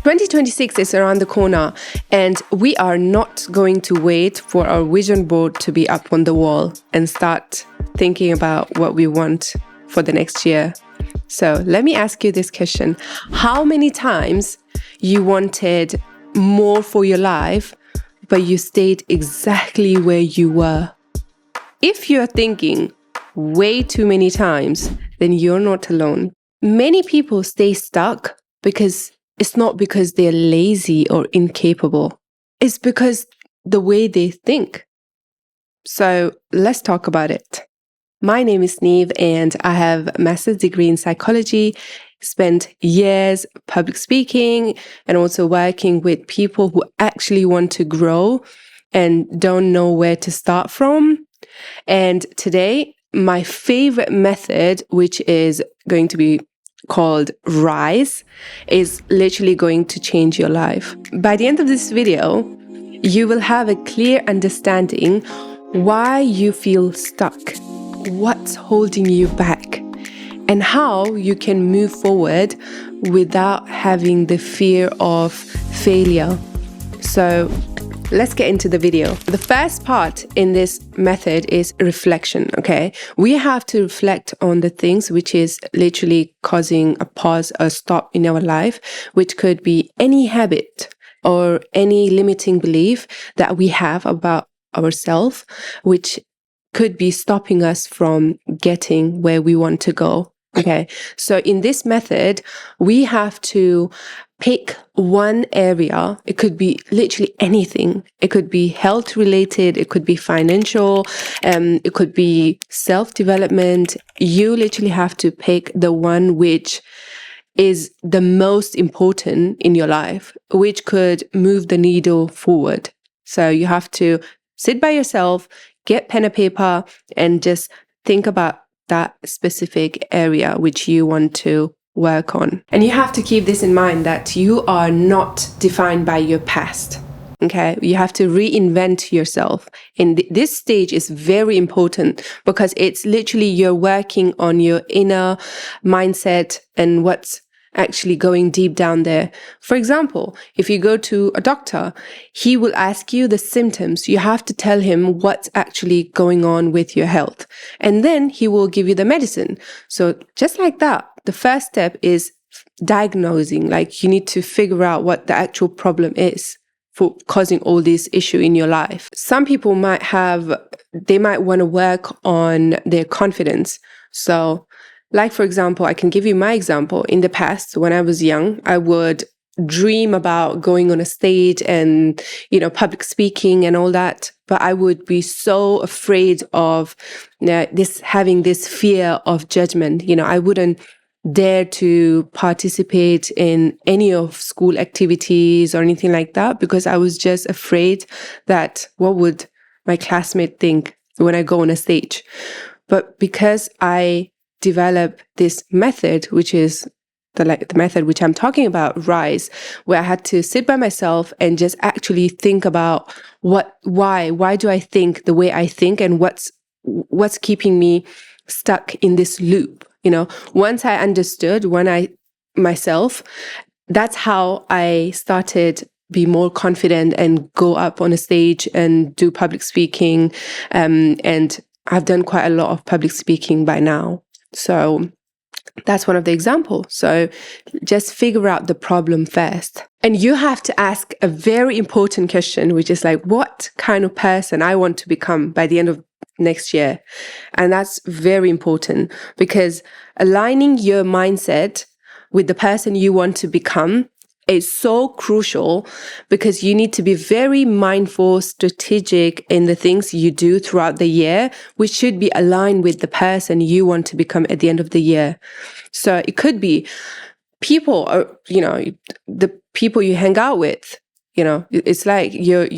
2026 is around the corner, and we are not going to wait for our vision board to be up on the wall and start thinking about what we want for the next year. So let me ask you this question. How many times you wanted more for your life, but you stayed exactly where you were? If you're thinking way too many times, then you're not alone. Many people stay stuck because it's not because they're lazy or incapable. It's because the way they think. So let's talk about it. My name is Neve and I have a master's degree in psychology, spent years public speaking and also working with people who actually want to grow and don't know where to start from. And today, my favorite method, which is going to be called RISE, is literally going to change your life. By the end of this video, you will have a clear understanding why you feel stuck, what's holding you back, and how you can move forward without having the fear of failure. So let's get into the video. The first part in this method is reflection, okay? We have to reflect on the things which is literally causing a pause or stop in our life, which could be any habit or any limiting belief that we have about ourselves, which could be stopping us from getting where we want to go. Okay, so in this method, we have to pick one area. It could be literally anything. It could be health related. It could be financial. It could be self-development. You literally have to pick the one which is the most important in your life, which could move the needle forward. So you have to sit by yourself, get pen and paper, and just think about that specific area which you want to work on. And you have to keep this in mind that you are not defined by your past. Okay, you have to reinvent yourself. And this stage is very important because it's literally you're working on your inner mindset and what's actually going deep down there. For example, if you go to a doctor, he will ask you the symptoms. You have to tell him what's actually going on with your health. And then he will give you the medicine. So just like that, the first step is diagnosing. Like you need to figure out what the actual problem is for causing all this issue in your life. Some people might want to work on their confidence. So like, for example, I can give you my example. In the past, when I was young, I would dream about going on a stage and, public speaking and all that. But I would be so afraid of having this fear of judgment. I wouldn't dare to participate in any of school activities or anything like that because I was just afraid that what would my classmate think when I go on a stage. But because I develop this method, which is the method which I'm talking about, RISE, where I had to sit by myself and just actually think about why do I think the way I think and what's keeping me stuck in this loop. Once I understood myself, that's how I started be more confident and go up on a stage and do public speaking. And I've done quite a lot of public speaking by now. So that's one of the examples. So just figure out the problem first. And you have to ask a very important question, which is like, what kind of person I want to become by the end of next year? And that's very important because aligning your mindset with the person you want to become is so crucial because you need to be very mindful, strategic in the things you do throughout the year, which should be aligned with the person you want to become at the end of the year. So it could be people, or, the people you hang out with. It's like your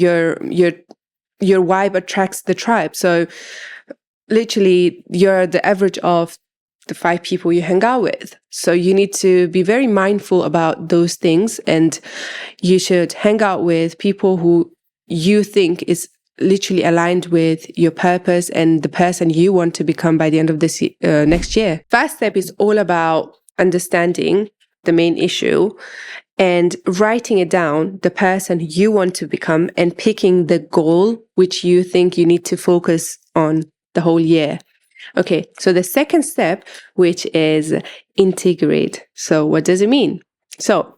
vibe attracts the tribe. So literally, you're the average of the 5 people you hang out with. So you need to be very mindful about those things, and you should hang out with people who you think is literally aligned with your purpose and the person you want to become by the end of this next year. First step is all about understanding the main issue and writing it down, the person you want to become, and picking the goal which you think you need to focus on the whole year. Okay, so the second step, which is integrate. So what does it mean? So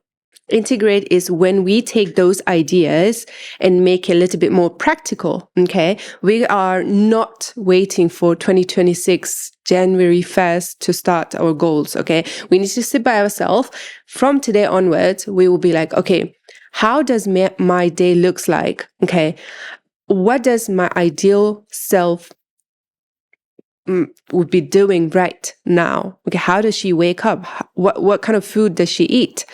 integrate is when we take those ideas and make it a little bit more practical, okay? We are not waiting for 2026 January 1st to start our goals, okay? We need to sit by ourselves. From today onwards, we will be like, okay, how does my day looks like, okay? What does my ideal self would be doing right now? Okay, how does she wake up? What kind of food does she eat?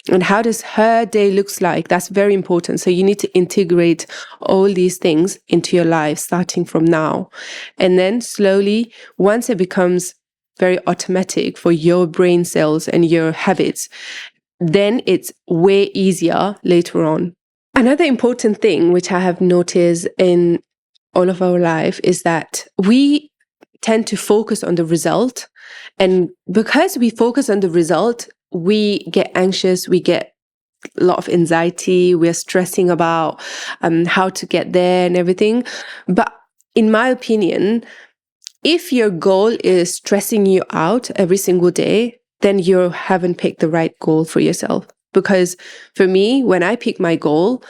And how does her day looks like? That's very important. So you need to integrate all these things into your life starting from now. And then slowly, once it becomes very automatic for your brain cells and your habits, then it's way easier later on. Another important thing which I have noticed in all of our life is that we tend to focus on the result. And because we focus on the result, we get anxious, we get a lot of anxiety, we're stressing about how to get there and everything. But in my opinion, if your goal is stressing you out every single day, then you haven't picked the right goal for yourself. Because for me, when I pick my goal,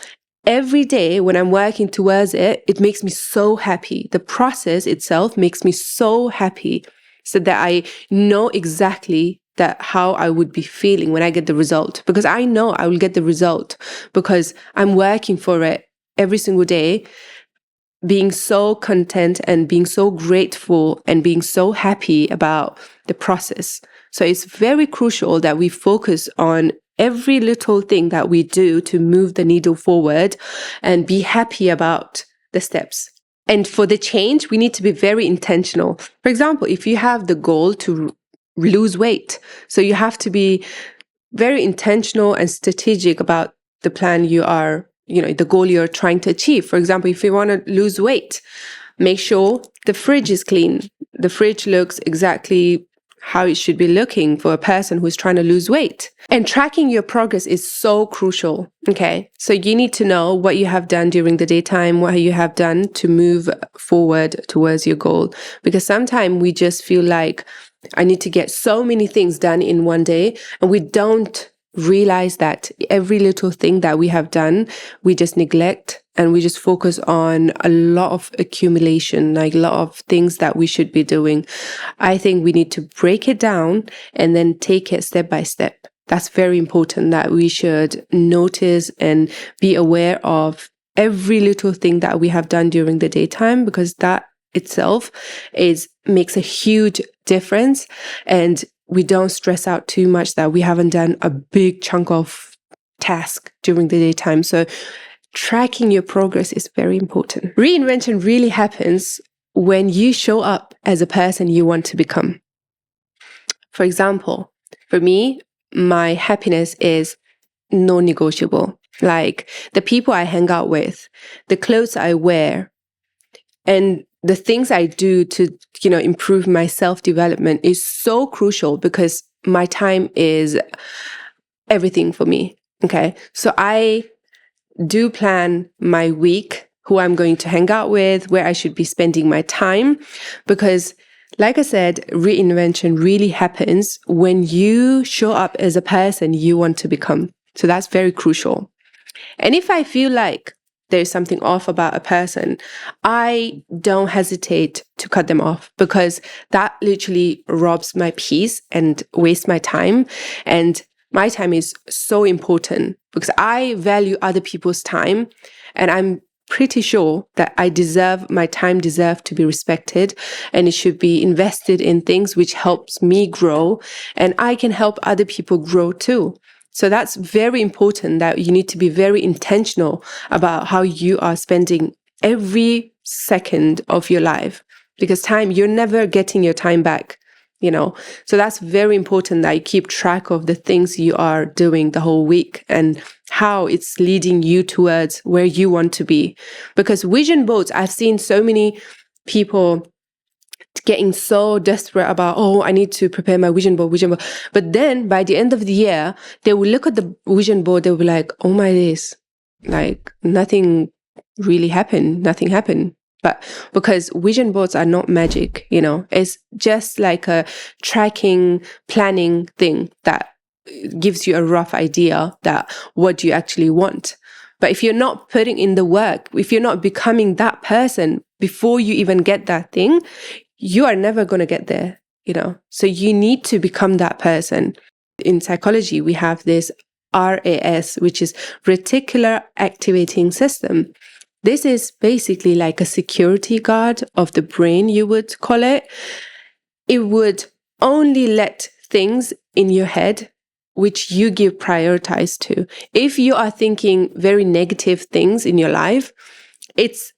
every day when I'm working towards it, it makes me so happy. The process itself makes me so happy, so that I know exactly that how I would be feeling when I get the result, because I know I will get the result because I'm working for it every single day, being so content and being so grateful and being so happy about the process. So it's very crucial that we focus on every little thing that we do to move the needle forward and be happy about the steps. And for the change, we need to be very intentional. For example, if you have the goal to lose weight, so you have to be very intentional and strategic about the plan you are, the goal you're trying to achieve. For example, if you want to lose weight, make sure the fridge is clean. The fridge looks exactly how it should be looking for a person who's trying to lose weight. And tracking your progress is so crucial. Okay. So you need to know what you have done during the daytime, what you have done to move forward towards your goal. Because sometimes we just feel like I need to get so many things done in one day, and we don't realize that every little thing that we have done, we just neglect, and we just focus on a lot of accumulation, like a lot of things that we should be doing. I think we need to break it down and then take it step by step. That's very important, that we should notice and be aware of every little thing that we have done during the daytime, because that itself makes a huge difference, and we don't stress out too much that we haven't done a big chunk of task during the daytime. So tracking your progress is very important. Reinvention really happens when you show up as a person you want to become. For example, for me, my happiness is non-negotiable. Like the people I hang out with, the clothes I wear, and the things I do to, improve my self-development is so crucial, because my time is everything for me. Okay. So I do plan my week, who I'm going to hang out with, where I should be spending my time, because like I said, reinvention really happens when you show up as a person you want to become. So that's very crucial. And if I feel like there's something off about a person, I don't hesitate to cut them off, because that literally robs my peace and wastes my time. And my time is so important, because I value other people's time, and I'm pretty sure that my time deserves to be respected, and it should be invested in things which helps me grow, and I can help other people grow too. So that's very important, that you need to be very intentional about how you are spending every second of your life, because you're never getting your time back, So that's very important, that you keep track of the things you are doing the whole week and how it's leading you towards where you want to be. Because vision boards, I've seen so many people getting so desperate about, oh, I need to prepare my vision board. But then by the end of the year, they will look at the vision board, they'll be like, oh my days, like nothing really happened, nothing happened. But because vision boards are not magic, it's just like a tracking, planning thing that gives you a rough idea that what you actually want. But if you're not putting in the work, if you're not becoming that person before you even get that thing, you are never going to get there, So you need to become that person. In psychology, we have this RAS, which is reticular activating system. This is basically like a security guard of the brain, you would call it. It would only let things in your head which you give prioritize to. If you are thinking very negative things in your life, it's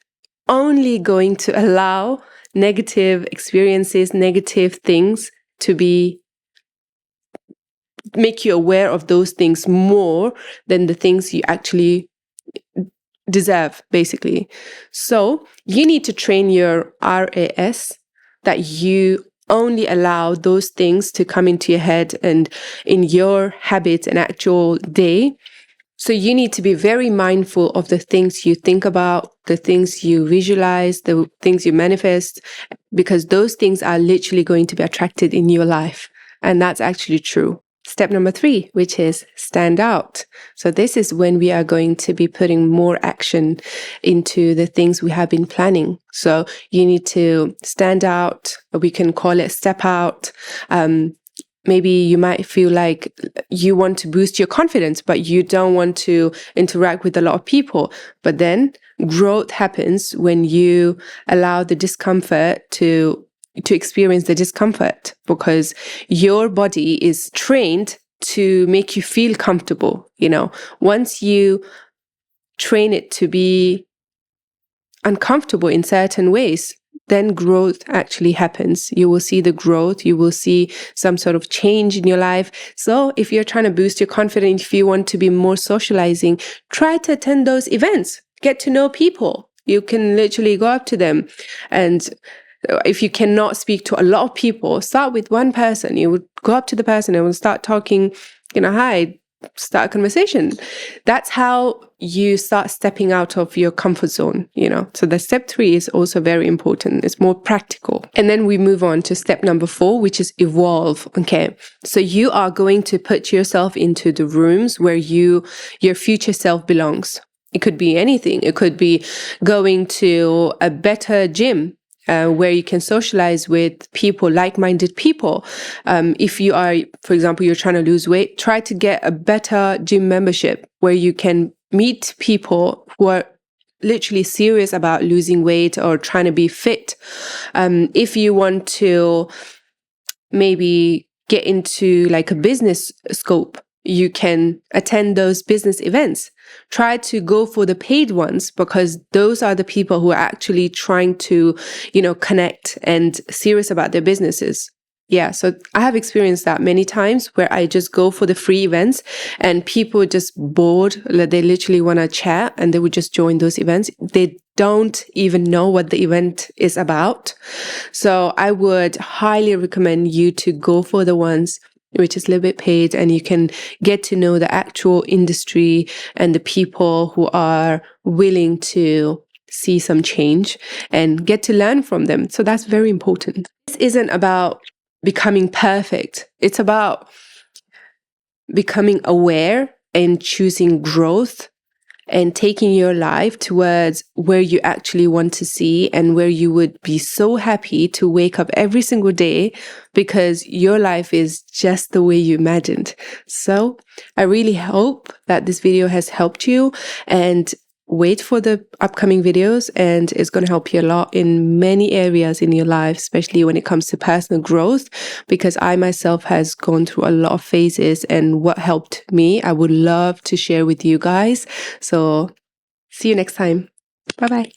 only going to allow negative experiences, negative things to make you aware of those things more than the things you actually deserve, basically. So you need to train your RAS that you only allow those things to come into your head and in your habits and actual day. So you need to be very mindful of the things you think about, the things you visualize, the things you manifest, because those things are literally going to be attracted in your life. And that's actually true. Step number 3, which is stand out. So this is when we are going to be putting more action into the things we have been planning. So you need to stand out. We can call it step out. Maybe you might feel like you want to boost your confidence, but you don't want to interact with a lot of people. But then growth happens when you allow the discomfort to experience the discomfort, because your body is trained to make you feel comfortable. Once you train it to be uncomfortable in certain ways, then growth actually happens. You will see the growth. You will see some sort of change in your life. So if you're trying to boost your confidence, if you want to be more socializing, try to attend those events. Get to know people. You can literally go up to them. And if you cannot speak to a lot of people, start with one person. You would go up to the person and start talking, hi, start a conversation. That's how you start stepping out of your comfort zone, So the step 3 is also very important. It's more practical. And then we move on to step number 4, which is evolve. Okay. So you are going to put yourself into the rooms where your future self belongs. It could be anything. It could be going to a better gym, where you can socialize with people, like-minded people. If you are, for example, you're trying to lose weight, try to get a better gym membership where you can meet people who are literally serious about losing weight or trying to be fit. If you want to maybe get into like a business scope, you can attend those business events. Try to go for the paid ones, because those are the people who are actually trying to, connect and serious about their businesses. Yeah, so I have experienced that many times where I just go for the free events and people are just bored. They literally want to chat and they would just join those events. They don't even know what the event is about. So I would highly recommend you to go for the ones which is a little bit paid, and you can get to know the actual industry and the people who are willing to see some change and get to learn from them. So that's very important. This isn't about becoming perfect. It's about becoming aware and choosing growth and taking your life towards where you actually want to see and where you would be so happy to wake up every single day because your life is just the way you imagined. So I really hope that this video has helped you, and wait for the upcoming videos, and it's going to help you a lot in many areas in your life, especially when it comes to personal growth, because I myself has gone through a lot of phases, and what helped me, I would love to share with you guys. So see you next time. Bye-bye.